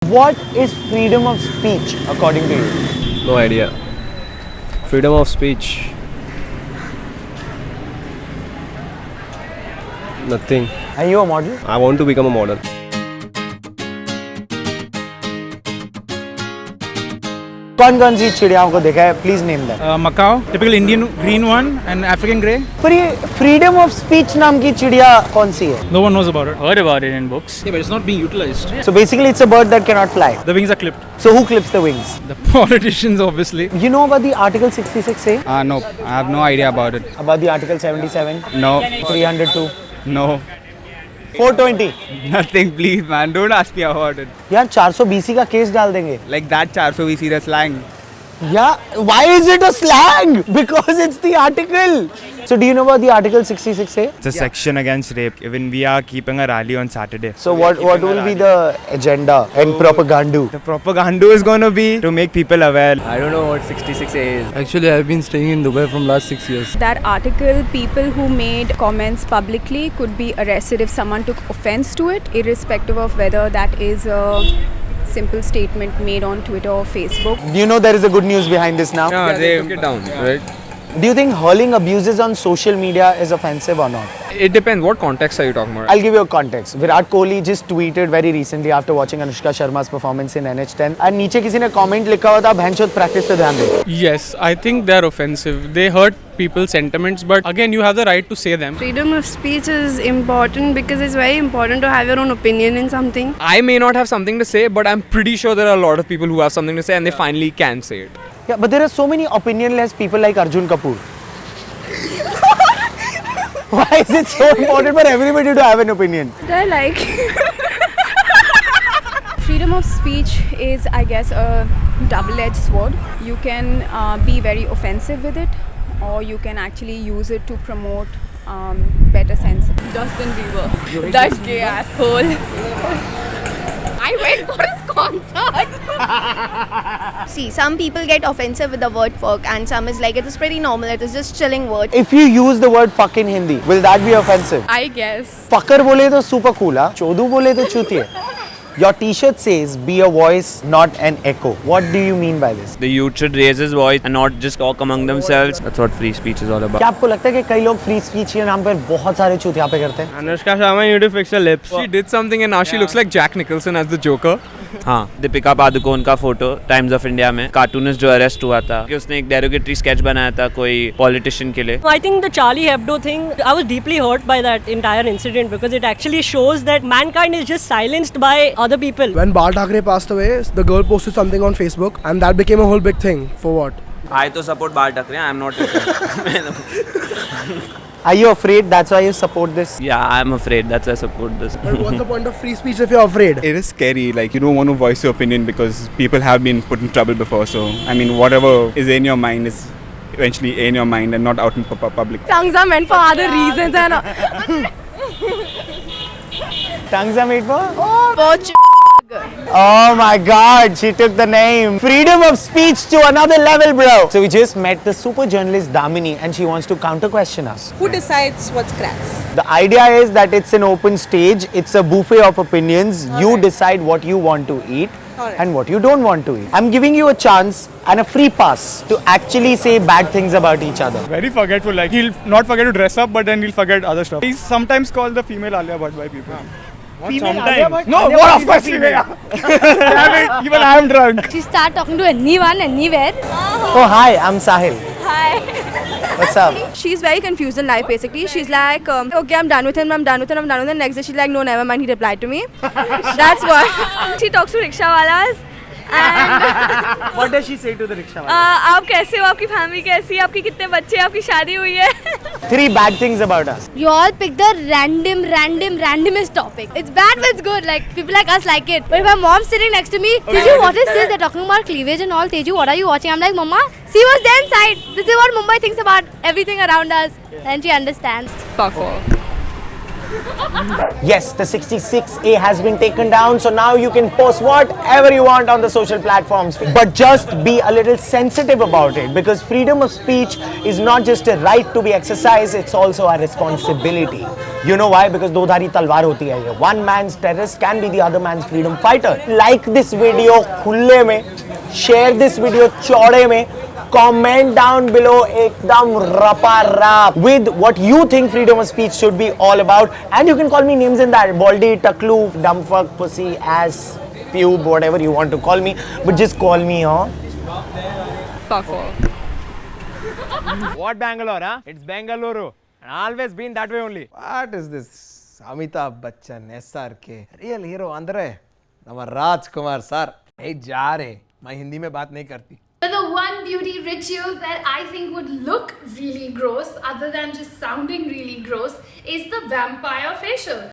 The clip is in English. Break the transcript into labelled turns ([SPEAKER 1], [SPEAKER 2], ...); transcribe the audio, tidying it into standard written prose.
[SPEAKER 1] What is freedom of speech according to you?
[SPEAKER 2] No idea. Freedom of speech. Nothing.
[SPEAKER 1] Are you a model?
[SPEAKER 2] I want to become a model.
[SPEAKER 1] कौन सी चिड़ियाओं को देखा है? Please name them.
[SPEAKER 3] Macau, typical Indian green one, and African grey.
[SPEAKER 1] पर ये freedom of speech नाम की चिड़िया कौन सी है?
[SPEAKER 3] No one knows about it.
[SPEAKER 4] Heard about it in books.
[SPEAKER 3] Yeah, but it's not being utilized.
[SPEAKER 1] So basically it's a bird that cannot fly.
[SPEAKER 3] The wings are clipped.
[SPEAKER 1] So who clips the wings?
[SPEAKER 3] The politicians, obviously.
[SPEAKER 1] You know about the Article 66A?
[SPEAKER 5] No, I have no idea about it.
[SPEAKER 1] About the Article 77?
[SPEAKER 5] No,
[SPEAKER 1] 302?
[SPEAKER 5] no,
[SPEAKER 1] 420?
[SPEAKER 5] nothing. Please, man, don't ask me about it.
[SPEAKER 1] यार 400 BC का case डाल देंगे.
[SPEAKER 5] Like that, Charso, we see the slang.
[SPEAKER 1] Yeah, why is it a slang? Because it's the article. So do you know about the Article 66A?
[SPEAKER 6] It's a section against rape. Even we are keeping a rally on Saturday.
[SPEAKER 1] So what will be the agenda and propaganda?
[SPEAKER 6] The propaganda is going to be to make people aware.
[SPEAKER 2] I don't know what 66A is.
[SPEAKER 7] Actually, I've been staying in Dubai from last 6 years.
[SPEAKER 8] That article, people who made comments publicly could be arrested if someone took offense to it, irrespective of whether that is a simple statement made on Twitter or Facebook.
[SPEAKER 1] You know there is a good news behind this now.
[SPEAKER 2] Yeah, they took it down, right?
[SPEAKER 1] Do you think hurling abuses on social media is offensive or not?
[SPEAKER 2] It depends. What context are you talking about?
[SPEAKER 1] I'll give you a context. Virat Kohli just tweeted very recently after watching Anushka Sharma's performance in NH10 and नीचे किसी ने comment लिखा हुआ था भैंचोद practice पे ध्यान दे.
[SPEAKER 9] Yes, I think they're offensive. They hurt people's sentiments, but again, you have the right to say them.
[SPEAKER 10] Freedom of speech is important because it's very important to have your own opinion in something.
[SPEAKER 2] I may not have something to say, but I'm pretty sure there are a lot of people who have something to say and they finally can say it.
[SPEAKER 1] Yeah, but there are so many opinionless people like Arjun Kapoor. Why is it so important for everybody to have an opinion?
[SPEAKER 8] I like. Freedom of speech is, I guess, a double-edged sword. You can be very offensive with it, or you can actually use it to promote better sense.
[SPEAKER 10] Justin Bieber. That gay asshole. I went for his concert.
[SPEAKER 11] See, some people get offensive with the word fuck and some is like it is pretty normal, it is just chilling word.
[SPEAKER 1] If you use the word fuck in Hindi, will that be offensive?
[SPEAKER 10] I guess.
[SPEAKER 1] Fucker बोले तो super cool हाँ, चोदू बोले तो चूतिए. Your t-shirt says, be a voice, not an echo. What do you mean by this?
[SPEAKER 4] The youth should raise his voice and not just talk among themselves. That's what free speech is all about.
[SPEAKER 1] क्या आपको लगता है कि कई लोग free speech के नाम पर बहुत सारे चूतिया पे करते हैं?
[SPEAKER 2] Anushka Sharma, you need to fix her lips. She did something and now she looks like Jack Nicholson as the Joker.
[SPEAKER 4] हाँ, दीपिका पादुकोण का फोटो टाइम्स ऑफ इंडिया में कार्टूनिस्ट जो अरेस्ट हुआ था कि उसने एक डेरोगेटरी स्केच बनाया था कोई पॉलिटिशियन के लिए.
[SPEAKER 12] I think the Charlie Hebdo thing, I was deeply hurt by that entire incident because it actually shows that mankind is just silenced by other people.
[SPEAKER 7] When Bal Thackeray passed away, the girl posted something on Facebook and that became a whole big thing. For what?
[SPEAKER 4] I तो support Bal Thackeray. I'm not.
[SPEAKER 1] Are you afraid that's why you support this?
[SPEAKER 4] Yeah, I'm afraid. That's why I support this.
[SPEAKER 7] But what's the point of free speech if you're afraid?
[SPEAKER 6] It is scary. Like, you don't want to voice your opinion because people have been put in trouble before. So, I mean, whatever is in your mind is eventually in your mind and not out in public.
[SPEAKER 10] Tongues are meant for other reasons.
[SPEAKER 1] Tongues are made for?
[SPEAKER 10] Oh,
[SPEAKER 1] Oh my god, she took the name. Freedom of speech to another level, bro. So we just met the super journalist Damini and she wants to counter question us.
[SPEAKER 10] Who decides what's crass?
[SPEAKER 1] The idea is that it's an open stage, it's a buffet of opinions. You decide what you want to eat and what you don't want to eat. I'm giving you a chance and a free pass to actually say bad things about each other.
[SPEAKER 3] Very forgetful. Like he'll not forget to dress up, but then he'll forget other stuff. He's sometimes called the female Alia Bhatt by people. Sometimes. No, what of course female. Damn it, even I am drunk.
[SPEAKER 10] She start talking to anyone, anywhere.
[SPEAKER 1] Oh hi, I'm Sahil.
[SPEAKER 10] Hi.
[SPEAKER 1] What's up?
[SPEAKER 10] She's very confused in life basically. She's like, okay, I'm done with him, I'm done with him, I'm done with him. Next day she's like, no, never mind, he replied to me. That's what. She talks to rickshawalas. And
[SPEAKER 1] What does she say to the rickshaw?
[SPEAKER 10] आप कैसे हो, आपकी family कैसी है, आपकी कितने बच्चे हैं, आपकी शादी हुई है.
[SPEAKER 1] 3 bad things about us.
[SPEAKER 11] You all pick the randomest topic. It's bad but it's good, like people like us like it. But if my mom's sitting next to me, Teju, what is this? They're talking about cleavage and all. Teju, what are you watching? I'm like, Mama, see what's there inside. This is what Mumbai thinks about everything around us. And she understands.
[SPEAKER 10] Fuck off.
[SPEAKER 1] Yes, the 66A has been taken down, so now you can post whatever you want on the social platforms. But just be a little sensitive about it, because freedom of speech is not just a right to be exercised, it's also a responsibility. You know why? Because दो धारी तलवार होती है ये. One man's terrorist can be the other man's freedom fighter. Like this video खुले में, share this video चौड़े में, comment down below एकदम रपा रप with what you think freedom of speech should be all about. And you can call me names in that: baldy, taklu, dumbfuck, pussy, ass, pube, whatever you want to call me. But just call me,
[SPEAKER 8] Fuck off.
[SPEAKER 3] What Bangalore, huh? It's Bengaluru. And always been that way only.
[SPEAKER 13] What is this? Amitabh Bachchan, SRK. Real hero andre. Nama Rajkumar sir. Hey जा रे. मैं हिंदी में बात नहीं करती.
[SPEAKER 11] But the one beauty ritual that I think would look really gross, other than just sounding really gross, is the vampire facial.